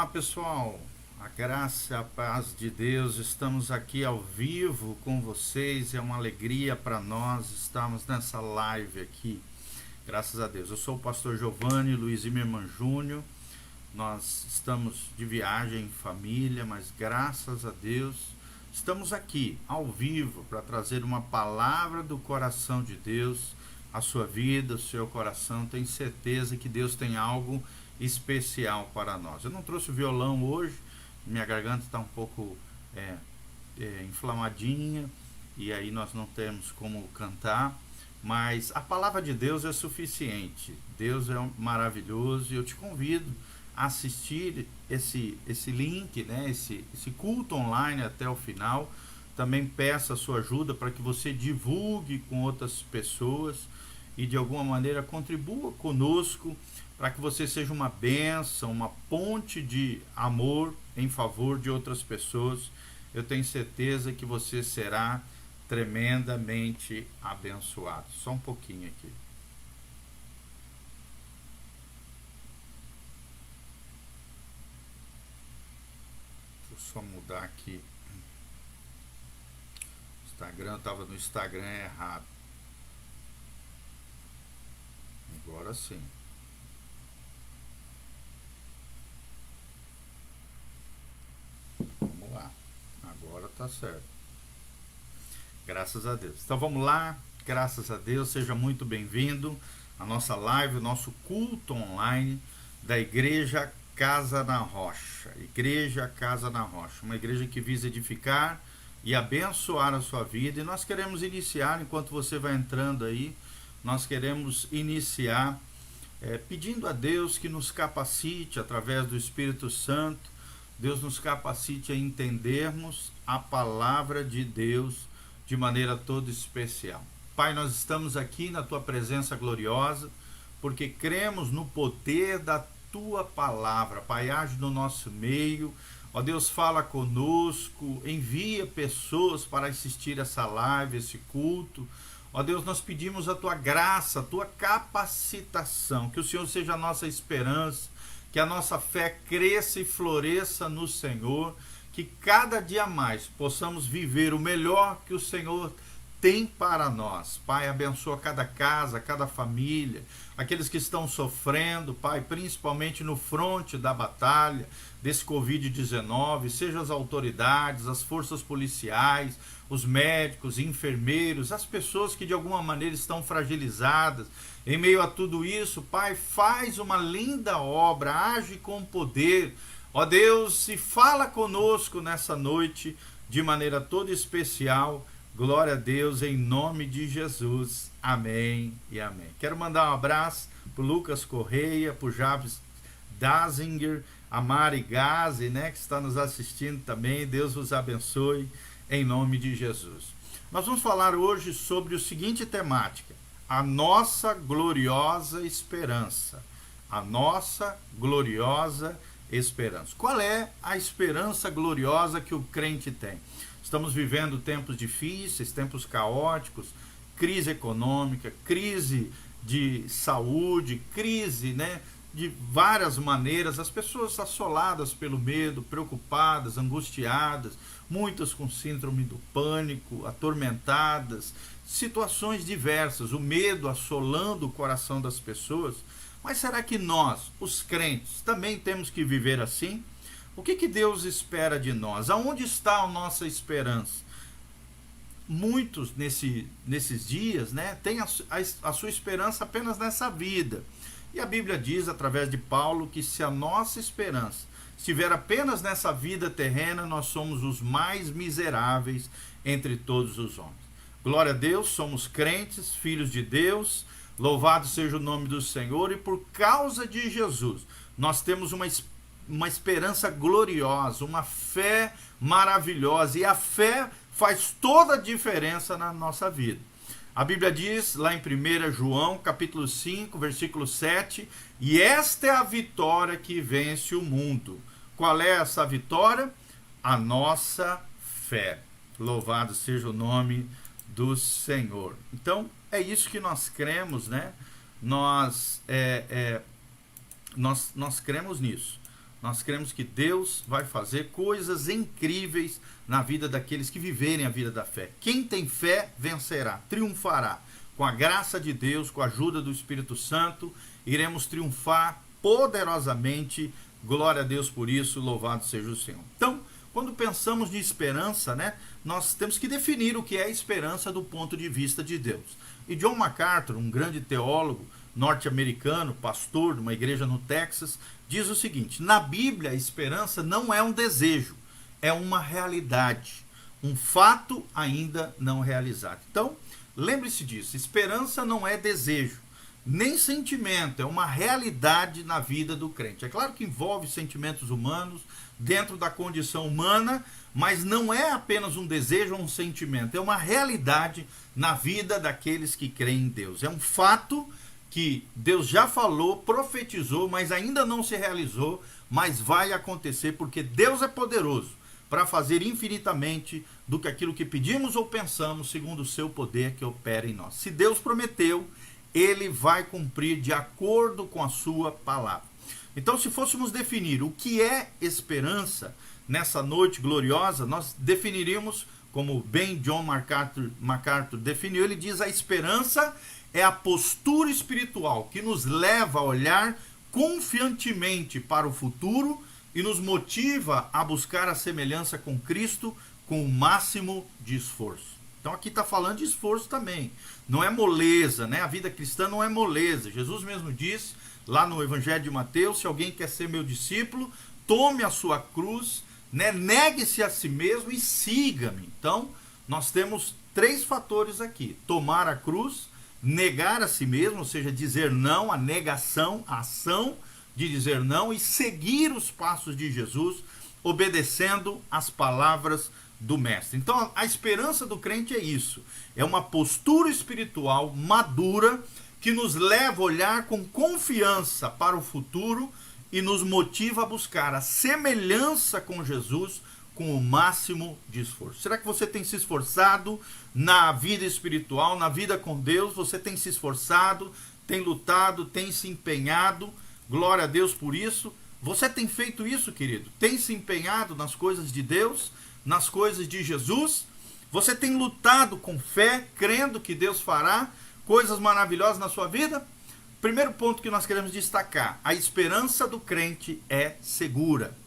Olá pessoal, a graça e a paz de Deus, estamos aqui ao vivo com vocês, é uma alegria para nós estarmos nessa live aqui, graças a Deus. Eu sou o pastor Giovanni Luiz Zimmermann Júnior, nós estamos de viagem em família, mas graças a Deus estamos aqui ao vivo para trazer uma palavra do coração de Deus à sua vida, ao seu coração. Tenho certeza que Deus tem algo especial para nós. Eu não trouxe o violão hoje, minha garganta está um pouco inflamadinha e aí nós não temos como cantar, mas a palavra de Deus é suficiente. Deus é maravilhoso e eu te convido a assistir esse link, né, esse culto online até o final. Também peço a sua ajuda para que você divulgue com outras pessoas e de alguma maneira contribua conosco para que você seja uma bênção, uma ponte de amor em favor de outras pessoas. Eu tenho certeza que você será tremendamente abençoado. Só um pouquinho aqui. Deixa eu só mudar aqui. O Instagram, estava no Instagram errado. Agora sim. Vamos lá. Agora tá certo. Graças a Deus. Então vamos lá. Graças a Deus. Seja muito bem-vindo à nossa live, o nosso culto online da Igreja Casa na Rocha. Igreja Casa na Rocha. Uma igreja que visa edificar e abençoar a sua vida. E nós queremos iniciar, enquanto você vai entrando aí, nós queremos iniciar pedindo a Deus que nos capacite através do Espírito Santo. Deus nos capacite a entendermos a palavra de Deus de maneira toda especial. Pai, nós estamos aqui na Tua presença gloriosa, porque cremos no poder da Tua palavra. Pai, age no nosso meio. Ó Deus, fala conosco, envia pessoas para assistir essa live, esse culto. Ó Deus, nós pedimos a Tua graça, a Tua capacitação, que o Senhor seja a nossa esperança, que a nossa fé cresça e floresça no Senhor, que cada dia mais possamos viver o melhor que o Senhor tem para nós. Pai, abençoa cada casa, cada família, aqueles que estão sofrendo, Pai, principalmente no fronte da batalha desse Covid-19, seja as autoridades, as forças policiais, os médicos, enfermeiros, as pessoas que de alguma maneira estão fragilizadas. Em meio a tudo isso, Pai, faz uma linda obra, age com poder. Ó Deus, e fala conosco nessa noite de maneira toda especial. Glória a Deus, em nome de Jesus. Amém e amém. Quero mandar um abraço para o Lucas Correia, para o Javes Dazinger, a Mari Gazi, né, que está nos assistindo também. Deus vos abençoe, em nome de Jesus. Nós vamos falar hoje sobre o seguinte temática: a nossa gloriosa esperança. A nossa gloriosa esperança. Qual é a esperança gloriosa que o crente tem? Estamos vivendo tempos difíceis, tempos caóticos, crise econômica, crise de saúde, crise, né, de várias maneiras. As pessoas assoladas pelo medo, preocupadas, angustiadas, muitas com síndrome do pânico, atormentadas, situações diversas, o medo assolando o coração das pessoas. Mas será que nós, os crentes, também temos que viver assim? O que Deus espera de nós? Aonde está a nossa esperança? Muitos nesses dias, né, têm a sua esperança apenas nessa vida. E a Bíblia diz, através de Paulo, que se a nossa esperança estiver apenas nessa vida terrena, nós somos os mais miseráveis entre todos os homens. Glória a Deus, somos crentes, filhos de Deus, louvado seja o nome do Senhor, e por causa de Jesus, nós temos uma esperança gloriosa, uma fé maravilhosa, e a fé faz toda a diferença na nossa vida. A Bíblia diz lá em 1 João, capítulo 5, versículo 7, e esta é a vitória que vence o mundo. Qual é essa vitória? A nossa fé. Louvado seja o nome do Senhor. Então, é isso que nós cremos, né? Nós cremos nisso. Nós cremos que Deus vai fazer coisas incríveis na vida daqueles que viverem a vida da fé. Quem tem fé vencerá, triunfará. Com a graça de Deus, com a ajuda do Espírito Santo, iremos triunfar poderosamente. Glória a Deus por isso, louvado seja o Senhor. Então, quando pensamos de esperança, né, nós temos que definir o que é esperança do ponto de vista de Deus. E John MacArthur, um grande teólogo norte-americano, pastor de uma igreja no Texas, diz o seguinte: na Bíblia, a esperança não é um desejo, é uma realidade, um fato ainda não realizado. Então, lembre-se disso, esperança não é desejo, nem sentimento, é uma realidade na vida do crente. É claro que envolve sentimentos humanos, dentro da condição humana, mas não é apenas um desejo ou um sentimento, é uma realidade na vida daqueles que creem em Deus. É um fato que Deus já falou, profetizou, mas ainda não se realizou, mas vai acontecer, porque Deus é poderoso para fazer infinitamente do que aquilo que pedimos ou pensamos, segundo o seu poder que opera em nós. Se Deus prometeu, Ele vai cumprir de acordo com a sua palavra. Então, se fôssemos definir o que é esperança nessa noite gloriosa, nós definiríamos, como bem John MacArthur definiu, ele diz: a esperança é a postura espiritual que nos leva a olhar confiantemente para o futuro e nos motiva a buscar a semelhança com Cristo com o máximo de esforço. Então aqui está falando de esforço também. Não é moleza, né? A vida cristã não é moleza. Jesus mesmo disse lá no Evangelho de Mateus: se alguém quer ser meu discípulo, tome a sua cruz, né? Negue-se a si mesmo e siga-me. Então nós temos 3 fatores aqui: tomar a cruz, negar a si mesmo, ou seja, dizer não, a negação, a ação de dizer não, e seguir os passos de Jesus, obedecendo as palavras do Mestre. Então a esperança do crente é isso, é uma postura espiritual madura que nos leva a olhar com confiança para o futuro e nos motiva a buscar a semelhança com Jesus com o máximo de esforço. Será que você tem se esforçado na vida espiritual, na vida com Deus? Você tem se esforçado, tem lutado, tem se empenhado? Glória a Deus por isso. Você tem feito isso, querido? Tem se empenhado nas coisas de Deus, nas coisas de Jesus? Você tem lutado com fé, crendo que Deus fará coisas maravilhosas na sua vida? Primeiro ponto que nós queremos destacar: a esperança do crente é segura.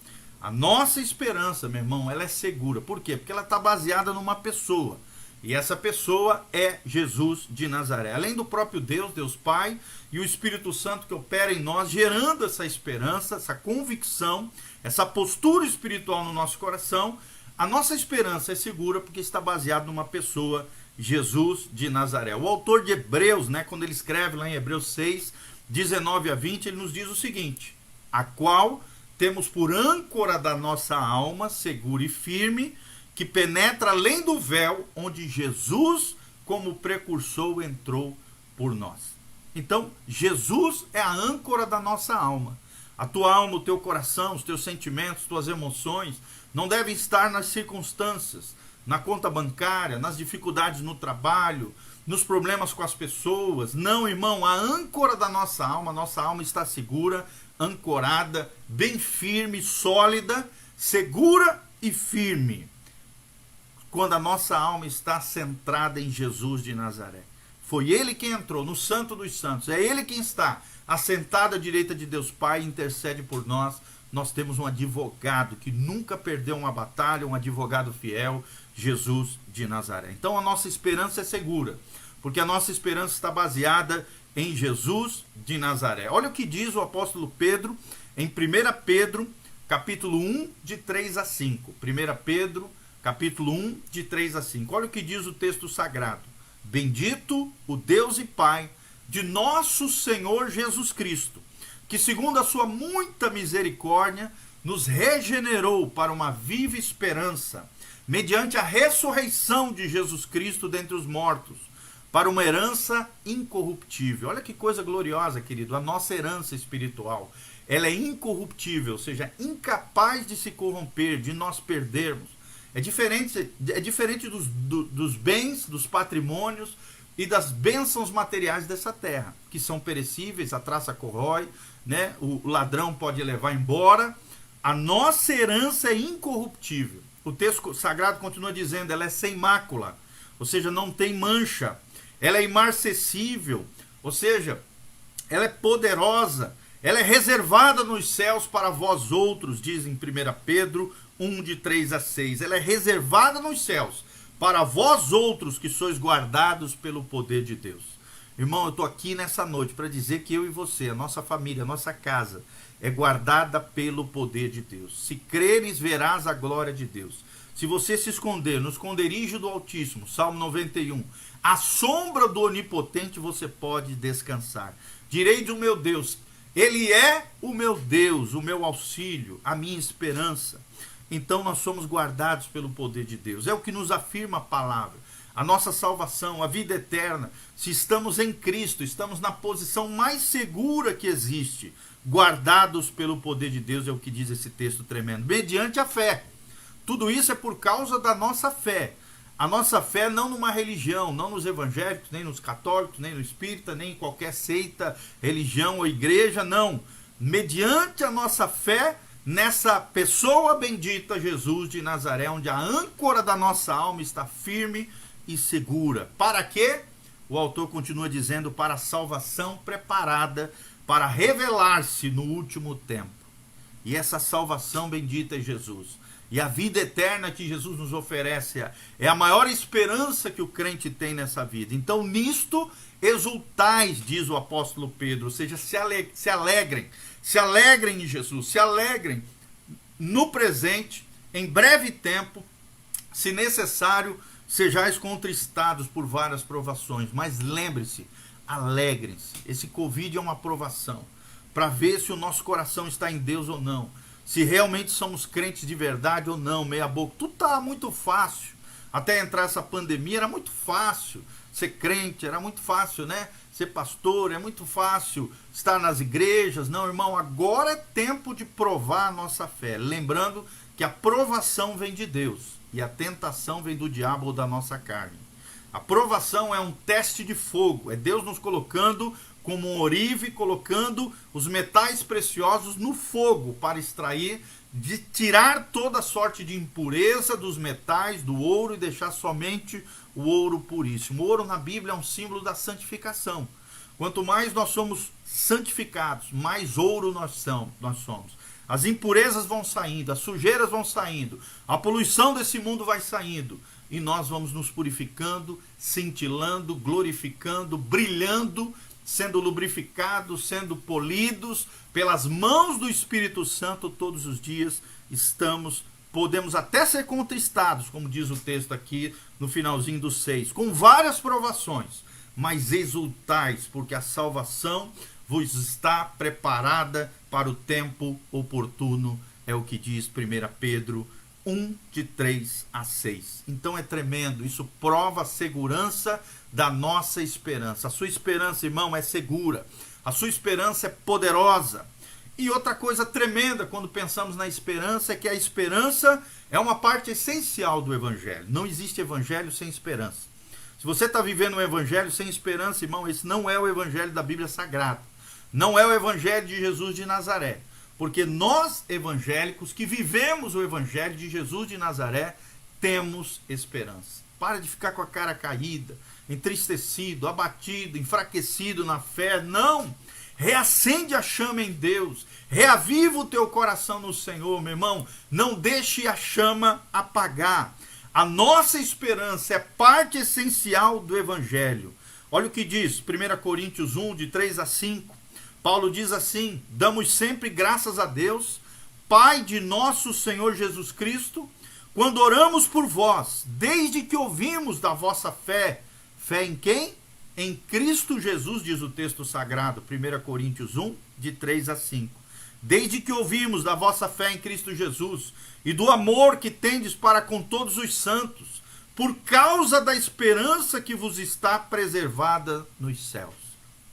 A nossa esperança, meu irmão, ela é segura. Por quê? Porque ela está baseada numa pessoa. E essa pessoa é Jesus de Nazaré. Além do próprio Deus, Deus Pai, e o Espírito Santo que opera em nós, gerando essa esperança, essa convicção, essa postura espiritual no nosso coração, a nossa esperança é segura porque está baseada numa pessoa, Jesus de Nazaré. O autor de Hebreus, né, quando ele escreve lá em Hebreus 6, 19 a 20, ele nos diz o seguinte: a qual temos por âncora da nossa alma, segura e firme, que penetra além do véu, onde Jesus, como precursor, entrou por nós. Então, Jesus é a âncora da nossa alma. A tua alma, o teu coração, os teus sentimentos, tuas emoções, não devem estar nas circunstâncias, na conta bancária, nas dificuldades no trabalho, nos problemas com as pessoas. Não, irmão, a âncora da nossa alma está segura, ancorada, bem firme, sólida, segura e firme, quando a nossa alma está centrada em Jesus de Nazaré. Foi Ele quem entrou no Santo dos Santos, é Ele quem está assentado à direita de Deus Pai e intercede por nós. Nós temos um advogado que nunca perdeu uma batalha, um advogado fiel, Jesus de Nazaré. Então a nossa esperança é segura, porque a nossa esperança está baseada em Jesus de Nazaré. Olha o que diz o apóstolo Pedro em 1 Pedro, capítulo 1, de 3 a 5. 1 Pedro, capítulo 1, de 3 a 5. Olha o que diz o texto sagrado: bendito o Deus e Pai de nosso Senhor Jesus Cristo, que segundo a sua muita misericórdia nos regenerou para uma viva esperança, mediante a ressurreição de Jesus Cristo dentre os mortos, para uma herança incorruptível. Olha que coisa gloriosa, querido. A nossa herança espiritual, ela é incorruptível, ou seja, incapaz de se corromper, de nós perdermos. É diferente dos bens, dos patrimônios e das bênçãos materiais dessa terra, que são perecíveis, a traça corrói, né? O ladrão pode levar embora. A nossa herança é incorruptível. O texto sagrado continua dizendo, ela é sem mácula, ou seja, não tem mancha. Ela é imarcessível, ou seja, ela é poderosa. Ela é reservada nos céus para vós outros, diz em 1 Pedro 1, de 3 a 6. Ela é reservada nos céus para vós outros que sois guardados pelo poder de Deus. Irmão, eu estou aqui nessa noite para dizer que eu e você, a nossa família, a nossa casa, é guardada pelo poder de Deus. Se creres, verás a glória de Deus. Se você se esconder no esconderijo do Altíssimo, Salmo 91, à sombra do Onipotente você pode descansar. Direi do meu Deus, Ele é o meu Deus, o meu auxílio, a minha esperança. Então nós somos guardados pelo poder de Deus. É o que nos afirma a palavra. A nossa salvação, a vida eterna. Se estamos em Cristo, estamos na posição mais segura que existe. Guardados pelo poder de Deus, é o que diz esse texto tremendo. Mediante a fé. Tudo isso é por causa da nossa fé. A nossa fé não numa religião, não nos evangélicos, nem nos católicos, nem no espírita, nem em qualquer seita, religião ou igreja, não. Mediante a nossa fé nessa pessoa bendita, Jesus de Nazaré, onde a âncora da nossa alma está firme e segura. Para quê? O autor continua dizendo, para a salvação preparada para revelar-se no último tempo. E essa salvação bendita é Jesus. E a vida eterna que Jesus nos oferece é a maior esperança que o crente tem nessa vida. Então, nisto exultais, diz o apóstolo Pedro, ou seja, se alegrem em Jesus, se alegrem no presente, em breve tempo, se necessário, sejais contristados por várias provações. Mas lembre-se, alegrem-se. Esse Covid é uma provação para ver se o nosso coração está em Deus ou não. Se realmente somos crentes de verdade ou não, meia boca. Tudo está muito fácil. Até entrar essa pandemia era muito fácil ser crente, era muito fácil, né? Ser pastor, é muito fácil estar nas igrejas. Não, irmão, agora é tempo de provar a nossa fé. Lembrando que a provação vem de Deus e a tentação vem do diabo ou da nossa carne. A provação é um teste de fogo, é Deus nos colocando como um orive, colocando os metais preciosos no fogo para extrair, de tirar toda sorte de impureza dos metais, do ouro, e deixar somente o ouro puríssimo. O ouro na Bíblia é um símbolo da santificação. Quanto mais nós somos santificados, mais ouro nós somos. As impurezas vão saindo, as sujeiras vão saindo, a poluição desse mundo vai saindo, e nós vamos nos purificando, cintilando, glorificando, brilhando, sendo lubrificados, sendo polidos pelas mãos do Espírito Santo todos os dias. Podemos até ser contristados, como diz o texto aqui no finalzinho do 6, com várias provações, mas exultais, porque a salvação vos está preparada para o tempo oportuno, é o que diz 1 Pedro 1, de 3 a 6. Então é tremendo, isso prova a segurança da nossa esperança. A sua esperança, irmão, é segura. A sua esperança é poderosa. E outra coisa tremenda quando pensamos na esperança é que a esperança é uma parte essencial do evangelho. Não existe evangelho sem esperança. Se você está vivendo um evangelho sem esperança, irmão, esse não é o evangelho da Bíblia Sagrada. Não é o evangelho de Jesus de Nazaré. Porque nós, evangélicos, que vivemos o evangelho de Jesus de Nazaré, temos esperança. Para de ficar com a cara caída, entristecido, abatido, enfraquecido na fé. Não! Reacende a chama em Deus. Reaviva o teu coração no Senhor, meu irmão. Não deixe a chama apagar. A nossa esperança é parte essencial do evangelho. Olha o que diz 1 Coríntios 1, de 3 a 5. Paulo diz assim: damos sempre graças a Deus, Pai de nosso Senhor Jesus Cristo, quando oramos por vós, desde que ouvimos da vossa fé. Fé em quem? Em Cristo Jesus, diz o texto sagrado, 1 Coríntios 1, de 3 a 5. Desde que ouvimos da vossa fé em Cristo Jesus e do amor que tendes para com todos os santos, por causa da esperança que vos está preservada nos céus.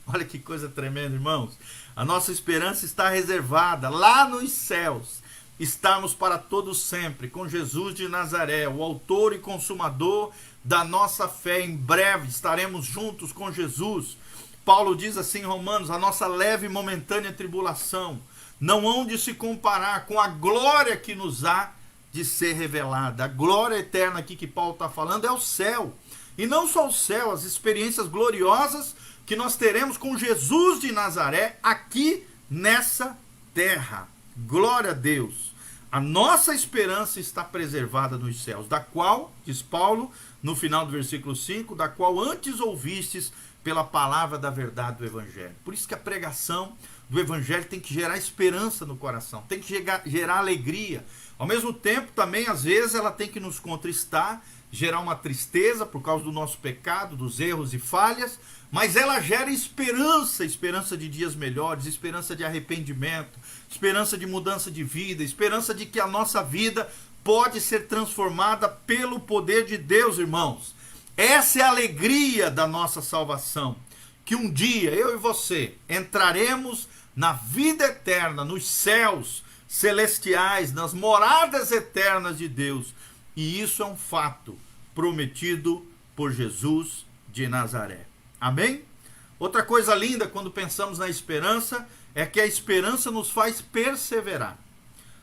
Olha que coisa tremenda, irmãos. A nossa esperança está reservada lá nos céus. Estamos para todos sempre com Jesus de Nazaré, o autor e consumador da nossa fé. Em breve estaremos juntos com Jesus. Paulo diz assim em Romanos: a nossa leve e momentânea tribulação não hão de se comparar com a glória que nos há de ser revelada. A glória eterna aqui que Paulo está falando é o céu. E não só o céu, as experiências gloriosas que nós teremos com Jesus de Nazaré aqui nessa terra. Glória a Deus. A nossa esperança está preservada nos céus, da qual, diz Paulo, no final do versículo 5, da qual antes ouvistes pela palavra da verdade do Evangelho. Por isso que a pregação do Evangelho tem que gerar esperança no coração, tem que gerar alegria. Ao mesmo tempo, também, às vezes, ela tem que nos contristar, gerar uma tristeza por causa do nosso pecado, dos erros e falhas, mas ela gera esperança, esperança de dias melhores, esperança de arrependimento, esperança de mudança de vida, esperança de que a nossa vida pode ser transformada pelo poder de Deus, irmãos. Essa é a alegria da nossa salvação, que um dia eu e você entraremos na vida eterna, nos céus celestiais, nas moradas eternas de Deus. E isso é um fato prometido por Jesus de Nazaré. Amém? Outra coisa linda quando pensamos na esperança é que a esperança nos faz perseverar.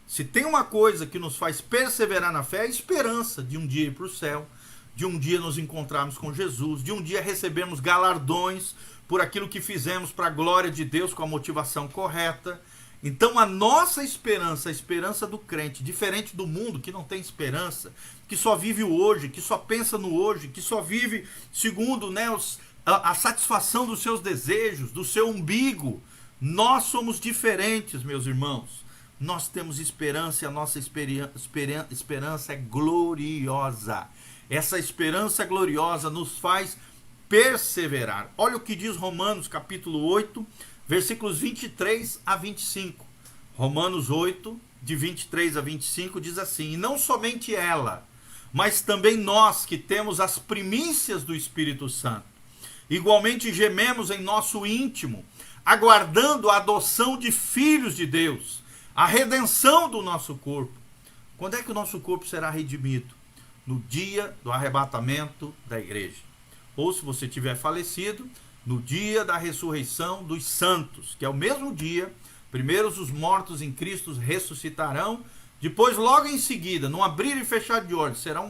Se tem uma coisa que nos faz perseverar na fé, é a esperança de um dia ir para o céu, de um dia nos encontrarmos com Jesus, de um dia recebermos galardões por aquilo que fizemos para a glória de Deus com a motivação correta. Então a nossa esperança, a esperança do crente, diferente do mundo que não tem esperança, que só vive o hoje, que só pensa no hoje, que só vive segundo, né, a satisfação dos seus desejos, do seu umbigo. Nós somos diferentes, meus irmãos. Nós temos esperança e a nossa esperança é gloriosa. Essa esperança gloriosa nos faz perseverar. Olha o que diz Romanos capítulo 8, versículos 23 a 25. Romanos 8, de 23 a 25, diz assim: E não somente ela, mas também nós que temos as primícias do Espírito Santo, igualmente gememos em nosso íntimo, aguardando a adoção de filhos de Deus, a redenção do nosso corpo. Quando é que o nosso corpo será redimido? No dia do arrebatamento da igreja. Ou, se você tiver falecido, no dia da ressurreição dos santos, que é o mesmo dia. Primeiro os mortos em Cristo ressuscitarão, depois logo em seguida, num abrir e fechar de olhos, será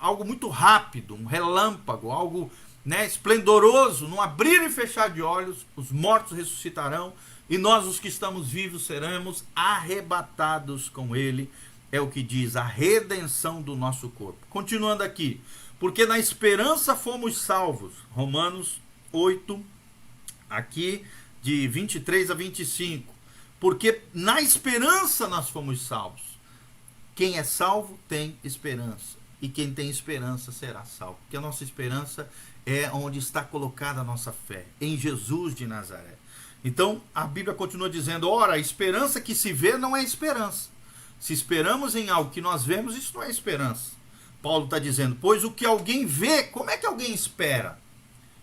algo muito rápido, um relâmpago, algo, né, esplendoroso. Num abrir e fechar de olhos, os mortos ressuscitarão e nós, os que estamos vivos, seremos arrebatados com ele. É o que diz a redenção do nosso corpo. Continuando aqui, porque na esperança fomos salvos. Romanos 8, aqui de 23 a 25. Porque na esperança nós fomos salvos. Quem é salvo tem esperança. E quem tem esperança será salvo. Porque a nossa esperança é onde está colocada a nossa fé, em Jesus de Nazaré. Então a Bíblia continua dizendo: ora, a esperança que se vê não é esperança. Se esperamos em algo que nós vemos, isso não é esperança. Paulo está dizendo: pois o que alguém vê, como é que alguém espera?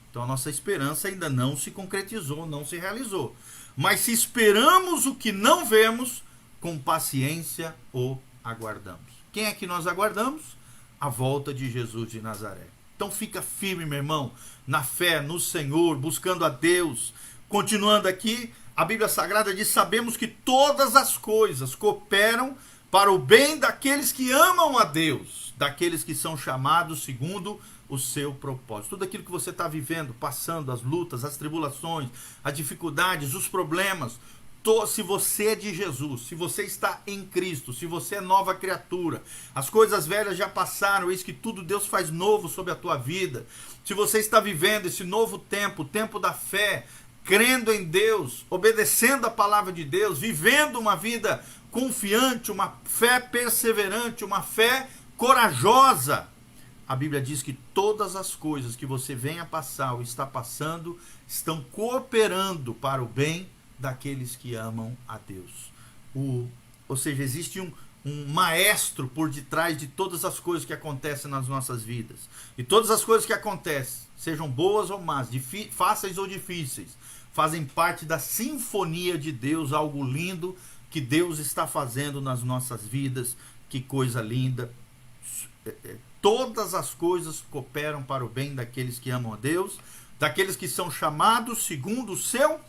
Então a nossa esperança ainda não se concretizou, não se realizou. Mas se esperamos o que não vemos, com paciência o aguardamos. Quem é que nós aguardamos? A volta de Jesus de Nazaré. Então fica firme, meu irmão, na fé, no Senhor, buscando a Deus. Continuando aqui, a Bíblia Sagrada diz: sabemos que todas as coisas cooperam para o bem daqueles que amam a Deus, daqueles que são chamados segundo o seu propósito. Tudo aquilo que você está vivendo, passando, as lutas, as tribulações, as dificuldades, os problemas, se você é de Jesus, se você está em Cristo, se você é nova criatura, as coisas velhas já passaram, eis que tudo Deus faz novo sobre a tua vida. Se você está vivendo esse novo tempo, o tempo da fé, crendo em Deus, obedecendo a palavra de Deus, vivendo uma vida confiante, uma fé perseverante, uma fé corajosa, a Bíblia diz que todas as coisas que você vem a passar ou está passando estão cooperando para o bem daqueles que amam a Deus. Ou seja, existe um maestro por detrás de todas as coisas que acontecem nas nossas vidas. E todas as coisas que acontecem, sejam boas ou más, fáceis ou difíceis, fazem parte da sinfonia de Deus, algo lindo que Deus está fazendo nas nossas vidas. Que coisa linda. Todas as coisas cooperam para o bem daqueles que amam a Deus, daqueles que são chamados segundo o seu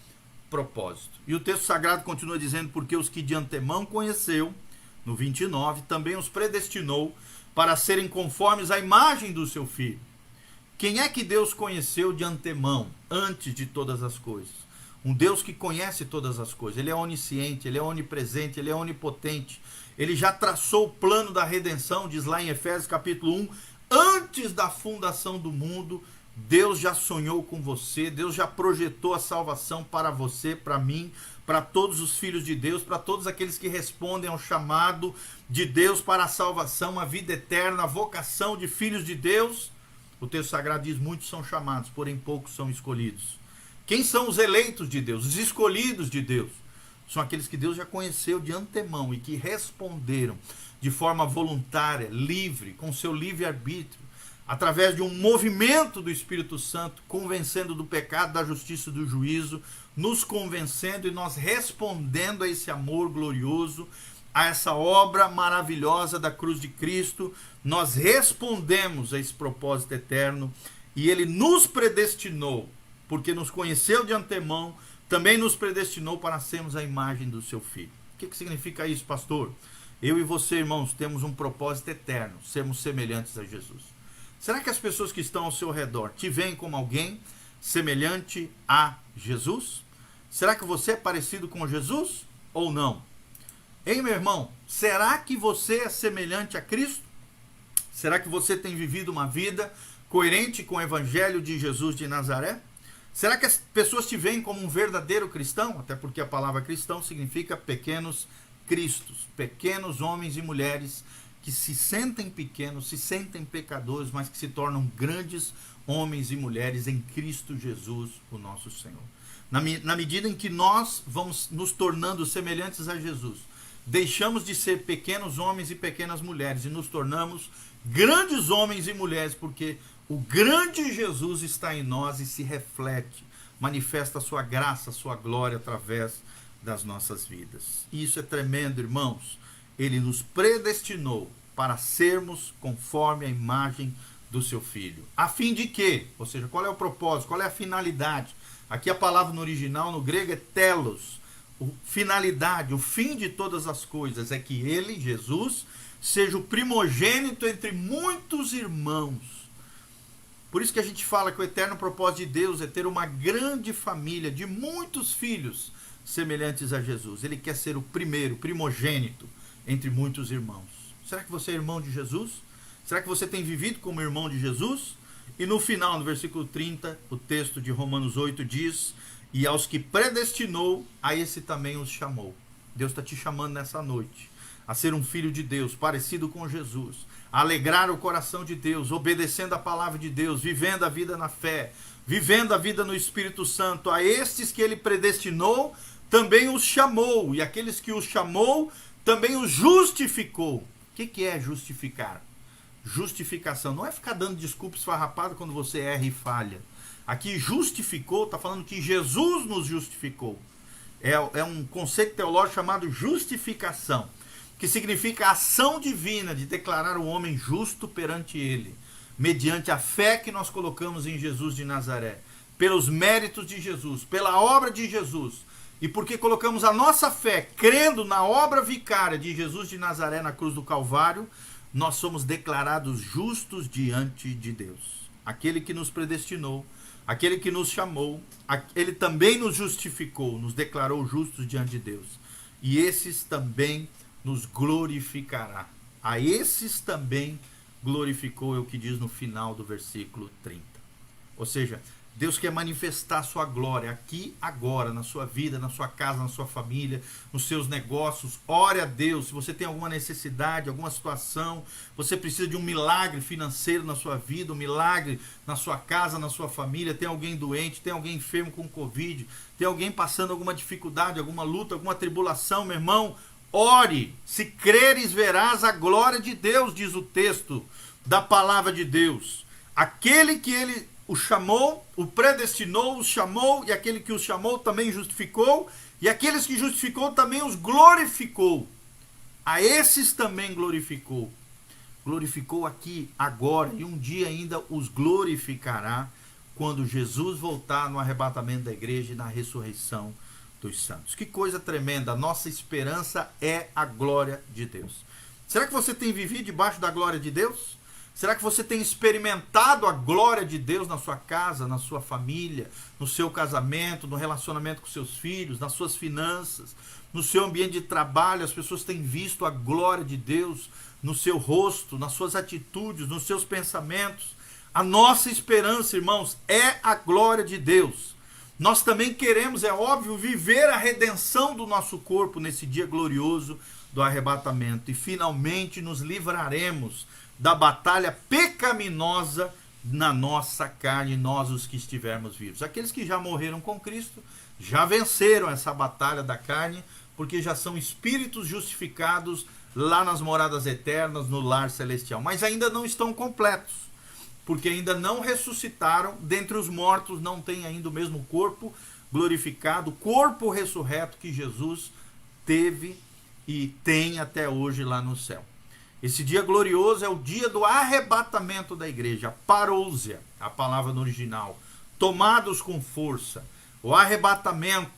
propósito. E o texto sagrado continua dizendo: porque os que de antemão conheceu, no 29, também os predestinou para serem conformes à imagem do seu Filho. Quem é que Deus conheceu de antemão, antes de todas as coisas? Um Deus que conhece todas as coisas. Ele é onisciente, ele é onipresente, ele é onipotente. Ele já traçou o plano da redenção, diz lá em Efésios capítulo 1, antes da fundação do mundo, Deus já sonhou com você, Deus já projetou a salvação para você, para mim, para todos os filhos de Deus, para todos aqueles que respondem ao chamado de Deus para a salvação, a vida eterna, a vocação de filhos de Deus. O texto sagrado diz: muitos são chamados, porém poucos são escolhidos. Quem são os eleitos de Deus, os escolhidos de Deus? São aqueles que Deus já conheceu de antemão e que responderam de forma voluntária, livre, com seu livre-arbítrio, através de um movimento do Espírito Santo, convencendo do pecado, da justiça e do juízo, nos convencendo e nós respondendo a esse amor glorioso, a essa obra maravilhosa da cruz de Cristo. Nós respondemos a esse propósito eterno e Ele nos predestinou, porque nos conheceu de antemão, também nos predestinou para sermos a imagem do seu Filho. O que significa isso, pastor? Eu e você, irmãos, temos um propósito eterno, sermos semelhantes a Jesus. Será que as pessoas que estão ao seu redor te veem como alguém semelhante a Jesus? Será que você é parecido com Jesus ou não? Hein, meu irmão? Será que você é semelhante a Cristo? Será que você tem vivido uma vida coerente com o Evangelho de Jesus de Nazaré? Será que as pessoas te veem como um verdadeiro cristão? Até porque a palavra cristão significa pequenos cristos, pequenos homens e mulheres que se sentem pequenos, se sentem pecadores, mas que se tornam grandes homens e mulheres em Cristo Jesus, o nosso Senhor. Na medida em que nós vamos nos tornando semelhantes a Jesus, deixamos de ser pequenos homens e pequenas mulheres e nos tornamos grandes homens e mulheres, porque o grande Jesus está em nós e se reflete, manifesta a sua graça, a sua glória através das nossas vidas. E isso é tremendo, irmãos. Ele nos predestinou para sermos conforme a imagem do seu Filho. A fim de quê? Ou seja, qual é o propósito? Qual é a finalidade? Aqui a palavra no original, no grego, é telos. Finalidade, o fim de todas as coisas é que ele, Jesus, seja o primogênito entre muitos irmãos. Por isso que a gente fala que o eterno propósito de Deus é ter uma grande família de muitos filhos semelhantes a Jesus. Ele quer ser o primeiro, primogênito entre muitos irmãos. Será que você é irmão de Jesus? Será que você tem vivido como irmão de Jesus? E no final, no versículo 30, o texto de Romanos 8 diz: e aos que predestinou, a esse também os chamou. Deus está te chamando nessa noite a ser um filho de Deus, parecido com Jesus, a alegrar o coração de Deus, obedecendo a palavra de Deus, vivendo a vida na fé, vivendo a vida no Espírito Santo. A estes que ele predestinou, também os chamou, e aqueles que os chamou, também os justificou. O que é justificar? Justificação não é ficar dando desculpa esfarrapada quando você erra e falha. Aqui justificou, está falando que Jesus nos justificou. É um conceito teológico chamado justificação, que significa a ação divina de declarar o homem justo perante ele, mediante a fé que nós colocamos em Jesus de Nazaré, pelos méritos de Jesus, pela obra de Jesus, e porque colocamos a nossa fé crendo na obra vicária de Jesus de Nazaré na cruz do Calvário, nós somos declarados justos diante de Deus. Aquele que nos predestinou, aquele que nos chamou, ele também nos justificou, nos declarou justos diante de Deus. E esses também nos glorificará. A esses também glorificou, é o que diz no final do versículo 30. Ou seja, Deus quer manifestar a sua glória aqui, agora, na sua vida, na sua casa, na sua família, nos seus negócios. Ore a Deus. Se você tem alguma necessidade, alguma situação, você precisa de um milagre financeiro na sua vida, um milagre na sua casa, na sua família, tem alguém doente, tem alguém enfermo com Covid, tem alguém passando alguma dificuldade, alguma luta, alguma tribulação, meu irmão, ore. Se creres, verás a glória de Deus, diz o texto da palavra de Deus. Aquele que ele o chamou, o predestinou, os chamou, e aquele que os chamou também justificou, e aqueles que justificou também os glorificou. A esses também glorificou. Glorificou aqui, agora, e um dia ainda os glorificará quando Jesus voltar no arrebatamento da igreja e na ressurreição dos santos. Que coisa tremenda, a nossa esperança é a glória de Deus. Será que você tem vivido debaixo da glória de Deus? Será que você tem experimentado a glória de Deus na sua casa, na sua família, no seu casamento, no relacionamento com seus filhos, nas suas finanças, no seu ambiente de trabalho? As pessoas têm visto a glória de Deus no seu rosto, nas suas atitudes, nos seus pensamentos. A nossa esperança, irmãos, é a glória de Deus. Nós também queremos, é óbvio, viver a redenção do nosso corpo nesse dia glorioso do arrebatamento. E finalmente nos livraremos da batalha pecaminosa na nossa carne, nós os que estivermos vivos. Aqueles que já morreram com Cristo, já venceram essa batalha da carne, porque já são espíritos justificados lá nas moradas eternas, no lar celestial. Mas ainda não estão completos, porque ainda não ressuscitaram, dentre os mortos não tem ainda o mesmo corpo glorificado, corpo ressurreto que Jesus teve e tem até hoje lá no céu. Esse dia glorioso é o dia do arrebatamento da igreja, parousia, a palavra no original, tomados com força, o arrebatamento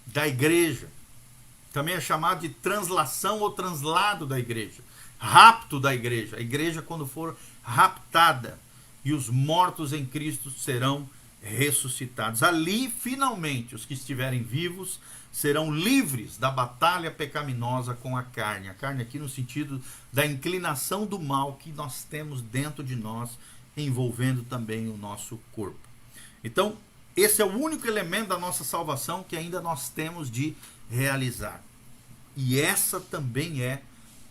da igreja, também é chamado de translação ou translado da igreja, rapto da igreja, a igreja quando for raptada, e os mortos em Cristo serão ressuscitados. Ali, finalmente, os que estiverem vivos serão livres da batalha pecaminosa com a carne. A carne aqui no sentido da inclinação do mal que nós temos dentro de nós, envolvendo também o nosso corpo. Então, esse é o único elemento da nossa salvação que ainda nós temos de realizar. E essa também é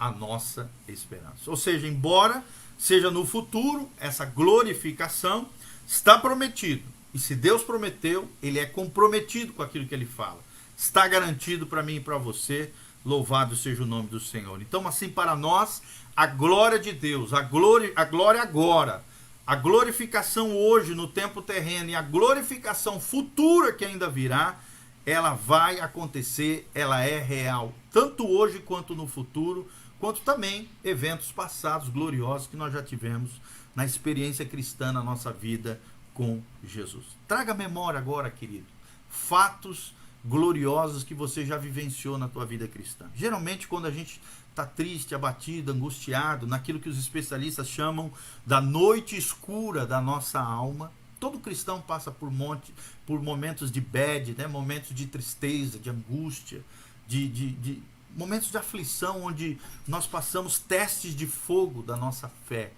a nossa esperança. Ou seja, embora seja no futuro, essa glorificação está prometido. E se Deus prometeu, ele é comprometido com aquilo que ele fala. Está garantido para mim e para você. Louvado seja o nome do Senhor. Então, assim, para nós, a glória de Deus, a glória agora, a glorificação hoje no tempo terreno e a glorificação futura que ainda virá, ela vai acontecer, ela é real, tanto hoje quanto no futuro, quanto também eventos passados gloriosos que nós já tivemos na experiência cristã na nossa vida com Jesus. Traga à memória agora, querido, fatos gloriosos que você já vivenciou na tua vida cristã. Geralmente, quando a gente está triste, abatido, angustiado, naquilo que os especialistas chamam da noite escura da nossa alma, todo cristão passa por momentos de bad, né? Momentos de tristeza, de angústia, de momentos de aflição, onde nós passamos testes de fogo da nossa fé.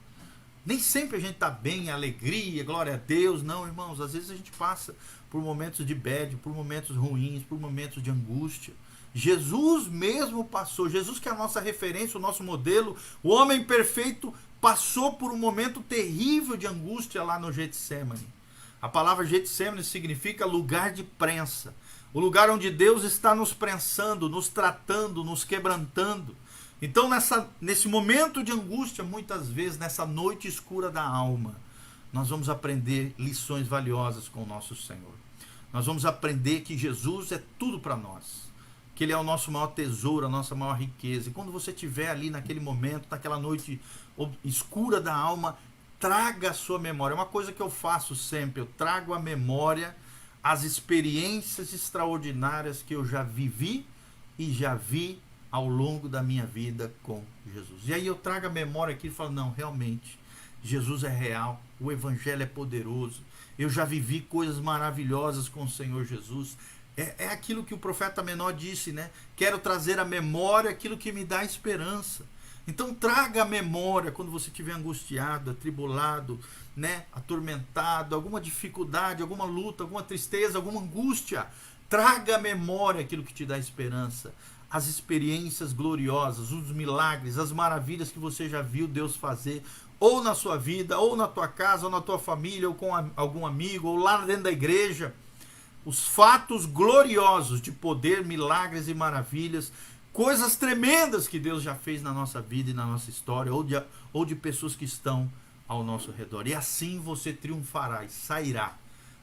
Nem sempre a gente está bem, alegria, glória a Deus. Não, irmãos, às vezes a gente passa por momentos de bad, por momentos ruins, por momentos de angústia. Jesus mesmo passou, Jesus que é a nossa referência, o nosso modelo, o homem perfeito, passou por um momento terrível de angústia lá no Getsemane. A palavra Getsemane significa lugar de prensa. O lugar onde Deus está nos prensando, nos tratando, nos quebrantando. Então, nesse momento de angústia, muitas vezes, nessa noite escura da alma, nós vamos aprender lições valiosas com o nosso Senhor. Nós vamos aprender que Jesus é tudo para nós. Que Ele é o nosso maior tesouro, a nossa maior riqueza. E quando você estiver ali naquele momento, naquela noite escura da alma, traga a sua memória. É uma coisa que eu faço sempre, eu trago à memória as experiências extraordinárias que eu já vivi e já vi ao longo da minha vida com Jesus. E aí eu trago a memória aqui e falo, não, realmente, Jesus é real, o Evangelho é poderoso, eu já vivi coisas maravilhosas com o Senhor Jesus. É aquilo que o profeta menor disse, né? Quero trazer à memória aquilo que me dá esperança. Então traga a memória quando você estiver angustiado, atribulado, né, atormentado, alguma dificuldade, alguma luta, alguma tristeza, alguma angústia. Traga a memória aquilo que te dá esperança. As experiências gloriosas, os milagres, as maravilhas que você já viu Deus fazer, ou na sua vida, ou na tua casa, ou na tua família, ou com algum amigo, ou lá dentro da igreja. Os fatos gloriosos de poder, milagres e maravilhas, coisas tremendas que Deus já fez na nossa vida e na nossa história, ou de pessoas que estão ao nosso redor. E assim você triunfará e sairá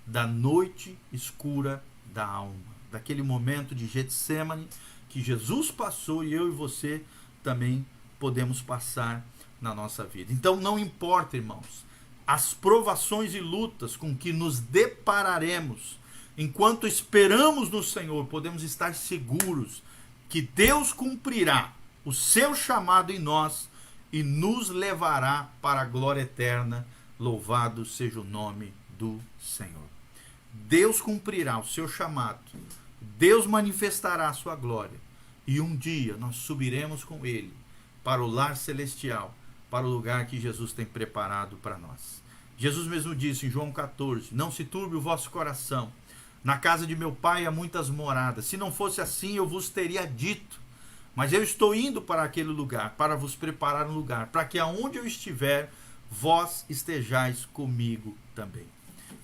da noite escura da alma, daquele momento de Getsemane que Jesus passou e eu e você também podemos passar na nossa vida. Então não importa, irmãos, as provações e lutas com que nos depararemos enquanto esperamos no Senhor, podemos estar seguros que Deus cumprirá o seu chamado em nós e nos levará para a glória eterna. Louvado seja o nome do Senhor. Deus cumprirá o seu chamado, Deus manifestará a sua glória, e um dia nós subiremos com Ele para o lar celestial, para o lugar que Jesus tem preparado para nós. Jesus mesmo disse em João 14, não se turbe o vosso coração, na casa de meu Pai há muitas moradas, se não fosse assim eu vos teria dito, mas eu estou indo para aquele lugar, para vos preparar um lugar, para que aonde eu estiver, vós estejais comigo também.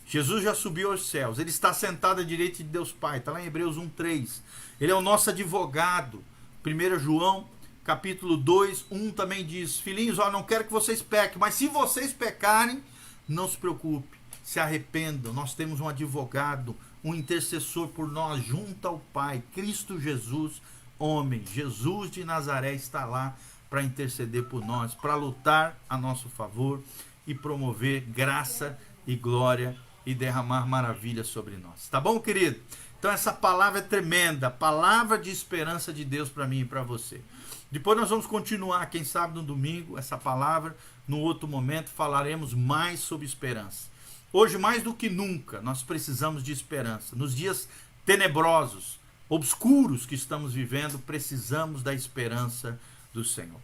Jesus já subiu aos céus, ele está sentado à direita de Deus Pai, está lá em Hebreus 1:3. Ele é o nosso advogado. 1 João, capítulo 2, 1 também diz, filhinhos, não quero que vocês pequem, mas se vocês pecarem, não se preocupe, se arrependam. Nós temos um advogado, um intercessor por nós, junto ao Pai, Cristo Jesus, homem. Jesus de Nazaré está lá para interceder por nós, para lutar a nosso favor e promover graça e glória e derramar maravilhas sobre nós. Tá bom, querido? Então essa palavra é tremenda, palavra de esperança de Deus para mim e para você. Depois nós vamos continuar, quem sabe no domingo, essa palavra. No outro momento falaremos mais sobre esperança. Hoje, mais do que nunca, nós precisamos de esperança. Nos dias tenebrosos, obscuros que estamos vivendo, precisamos da esperança do Senhor.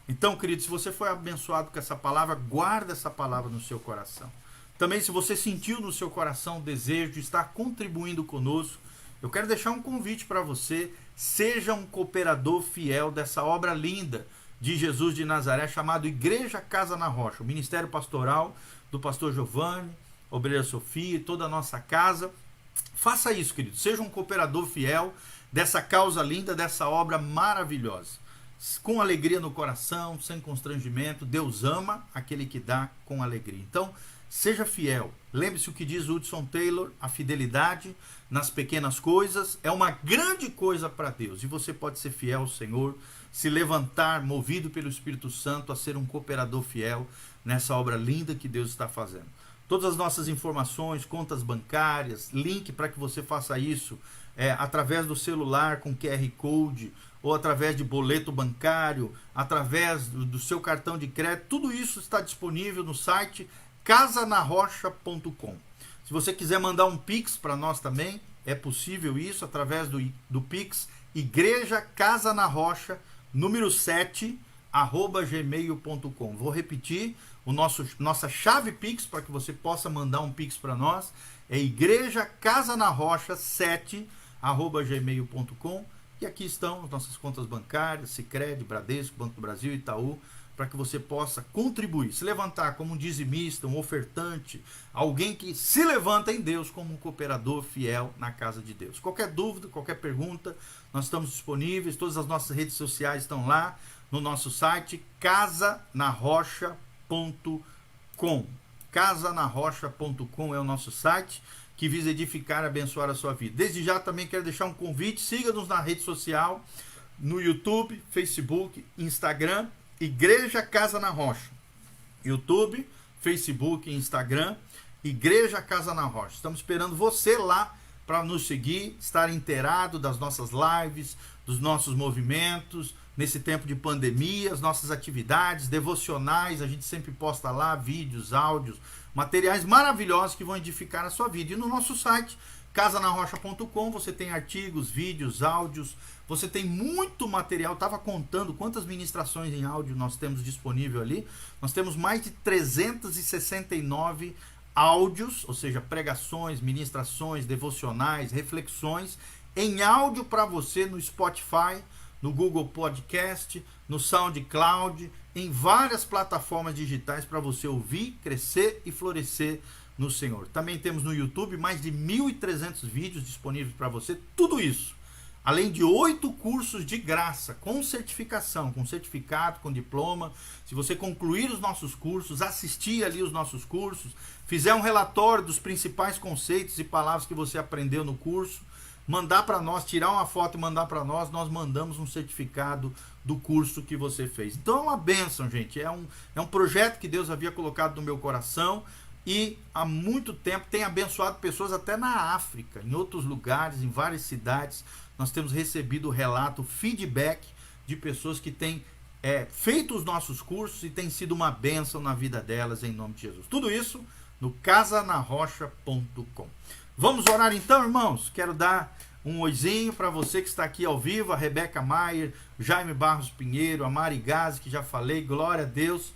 Então, querido, se você foi abençoado com essa palavra, guarda essa palavra no seu coração. Também, se você sentiu no seu coração o desejo de estar contribuindo conosco, eu quero deixar um convite para você. Seja um cooperador fiel dessa obra linda de Jesus de Nazaré, chamado Igreja Casa na Rocha, o ministério pastoral do pastor Giovanni, obreira Sofia e toda a nossa casa. Faça isso, querido. Seja um cooperador fiel dessa causa linda, dessa obra maravilhosa. Com alegria no coração, sem constrangimento. Deus ama aquele que dá com alegria. Então, seja fiel. Lembre-se o que diz Hudson Taylor, a fidelidade nas pequenas coisas é uma grande coisa para Deus. E você pode ser fiel ao Senhor, se levantar, movido pelo Espírito Santo, a ser um cooperador fiel nessa obra linda que Deus está fazendo. Todas as nossas informações, contas bancárias, link para que você faça isso através do celular com QR Code, ou através de boleto bancário, através do seu cartão de crédito, tudo isso está disponível no site casanarrocha.com. Se você quiser mandar um Pix para nós também, é possível isso através do Pix Igreja Casa na Rocha, número 7, @gmail.com. Vou repetir, nossa chave Pix para que você possa mandar um Pix para nós é Igreja Casa na Rocha 7, @gmail.com. E aqui estão as nossas contas bancárias, Sicredi, Bradesco, Banco do Brasil, Itaú, para que você possa contribuir, se levantar como um dizimista, um ofertante, alguém que se levanta em Deus como um cooperador fiel na casa de Deus. Qualquer dúvida, qualquer pergunta, nós estamos disponíveis, todas as nossas redes sociais estão lá no nosso site casanarrocha.com. casanarrocha.com é o nosso site, que visa edificar e abençoar a sua vida. Desde já também quero deixar um convite, siga-nos na rede social, no YouTube, Facebook, Instagram, Igreja Casa na Rocha. YouTube, Facebook, Instagram, Igreja Casa na Rocha. Estamos esperando você lá para nos seguir, estar inteirado das nossas lives, dos nossos movimentos, nesse tempo de pandemia, as nossas atividades devocionais, a gente sempre posta lá vídeos, áudios, materiais maravilhosos que vão edificar a sua vida. E no nosso site, casanarrocha.com, você tem artigos, vídeos, áudios, você tem muito material. Estava contando quantas ministrações em áudio nós temos disponível ali. Nós temos mais de 369 áudios, ou seja, pregações, ministrações, devocionais, reflexões em áudio para você no Spotify, no Google Podcast, no SoundCloud, em várias plataformas digitais para você ouvir, crescer e florescer no Senhor. Também temos no YouTube mais de 1.300 vídeos disponíveis para você, tudo isso. Além de 8 cursos de graça, com certificação, com certificado, com diploma. Se você concluir os nossos cursos, assistir ali os nossos cursos, fizer um relatório dos principais conceitos e palavras que você aprendeu no curso, mandar para nós, tirar uma foto e mandar para nós, nós mandamos um certificado do curso que você fez. Então é uma bênção, gente. É um projeto que Deus havia colocado no meu coração e há muito tempo tem abençoado pessoas até na África, em outros lugares, em várias cidades. Nós temos recebido relato, feedback de pessoas que têm feito os nossos cursos e tem sido uma bênção na vida delas, em nome de Jesus. Tudo isso no casanarrocha.com. Vamos orar então, irmãos? Quero dar um oizinho para você que está aqui ao vivo, a Rebeca Maier, Jaime Barros Pinheiro, a Mari Gazi, que já falei, glória a Deus.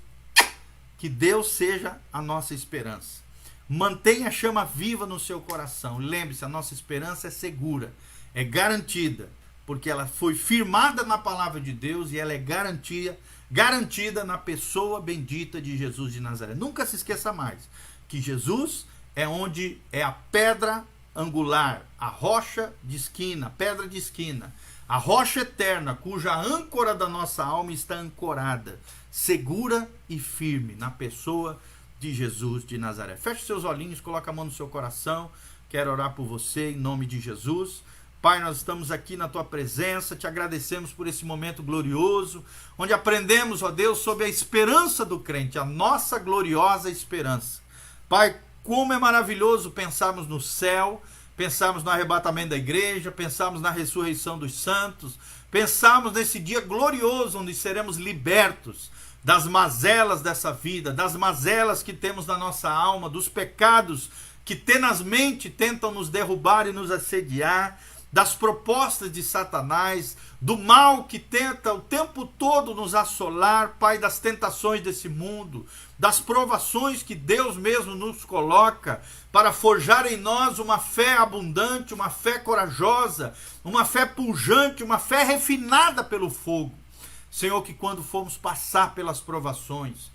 Que Deus seja a nossa esperança. Mantenha a chama viva no seu coração. Lembre-se, a nossa esperança é segura, é garantida, porque ela foi firmada na palavra de Deus e ela é garantida na pessoa bendita de Jesus de Nazaré. Nunca se esqueça mais que Jesus é onde é a pedra angular, a rocha de esquina, pedra de esquina, a rocha eterna, cuja âncora da nossa alma está ancorada, segura e firme na pessoa de Jesus de Nazaré. Feche seus olhinhos, coloca a mão no seu coração. Quero orar por você em nome de Jesus. Pai, nós estamos aqui na tua presença, te agradecemos por esse momento glorioso, onde aprendemos, ó Deus, sobre a esperança do crente, a nossa gloriosa esperança. Pai, como é maravilhoso pensarmos no céu, pensarmos no arrebatamento da igreja, pensarmos na ressurreição dos santos, pensarmos nesse dia glorioso onde seremos libertos das mazelas dessa vida, das mazelas que temos na nossa alma, dos pecados que tenazmente tentam nos derrubar e nos assediar, das propostas de Satanás, do mal que tenta o tempo todo nos assolar, Pai, das tentações desse mundo, das provações que Deus mesmo nos coloca para forjar em nós uma fé abundante, uma fé corajosa, uma fé pujante, uma fé refinada pelo fogo. Senhor, que quando formos passar pelas provações,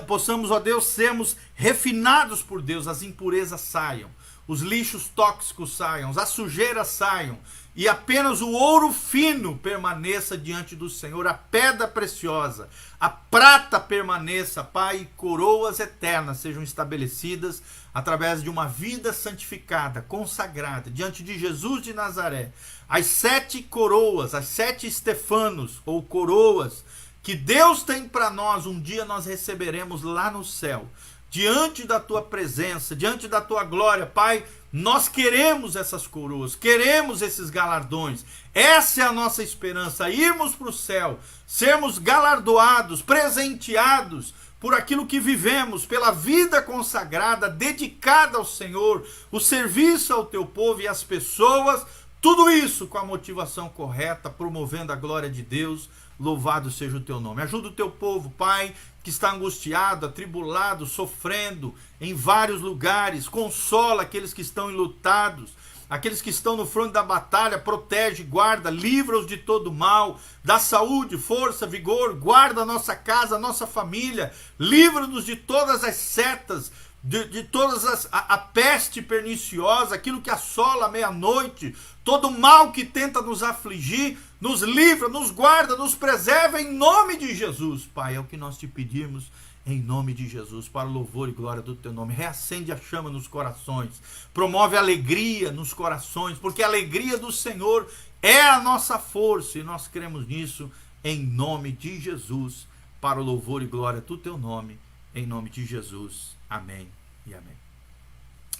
possamos, ó Deus, sermos refinados por Deus, as impurezas saiam, os lixos tóxicos saiam, as sujeiras saiam, e apenas o ouro fino permaneça diante do Senhor, a pedra preciosa, a prata permaneça, Pai, e coroas eternas sejam estabelecidas através de uma vida santificada, consagrada, diante de Jesus de Nazaré. As 7 coroas, as 7 Estefanos, ou coroas, que Deus tem para nós, um dia nós receberemos lá no céu, diante da tua presença, diante da tua glória, Pai. Nós queremos essas coroas, queremos esses galardões. Essa é a nossa esperança, irmos para o céu, sermos galardoados, presenteados por aquilo que vivemos, pela vida consagrada, dedicada ao Senhor, o serviço ao teu povo e às pessoas, tudo isso com a motivação correta, promovendo a glória de Deus. Louvado seja o teu nome. Ajuda o teu povo, Pai, que está angustiado, atribulado, sofrendo em vários lugares. Consola aqueles que estão enlutados, aqueles que estão no fronte da batalha. Protege, guarda, livra-os de todo mal. Dá saúde, força, vigor. Guarda a nossa casa, a nossa família. Livra-nos de todas as setas, de todas a peste perniciosa, aquilo que assola à meia-noite, todo mal que tenta nos afligir. Nos livra, nos guarda, nos preserva em nome de Jesus, Pai. É o que nós te pedimos em nome de Jesus, para o louvor e glória do teu nome. Reacende a chama nos corações, promove alegria nos corações, porque a alegria do Senhor é a nossa força e nós cremos nisso em nome de Jesus, para o louvor e glória do teu nome, em nome de Jesus. Amém e amém.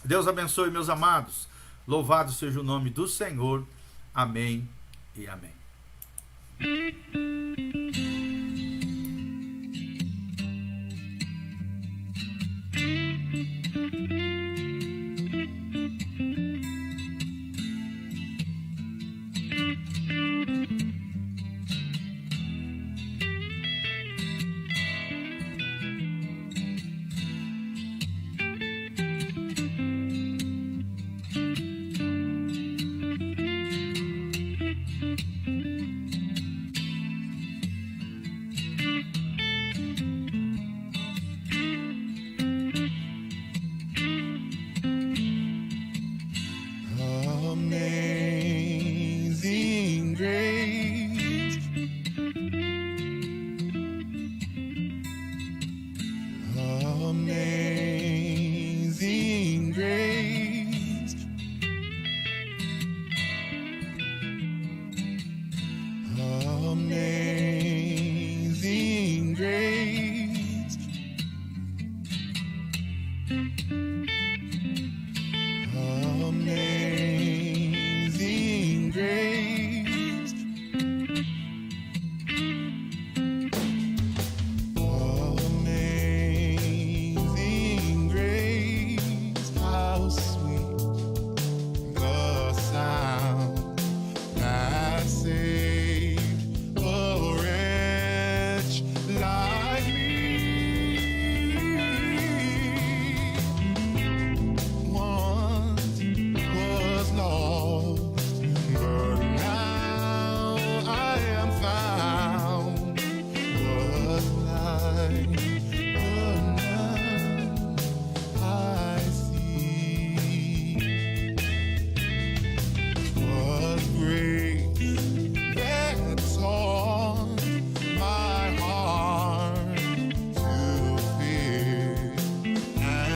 Deus abençoe, meus amados. Louvado seja o nome do Senhor. Amém e amém. Amém.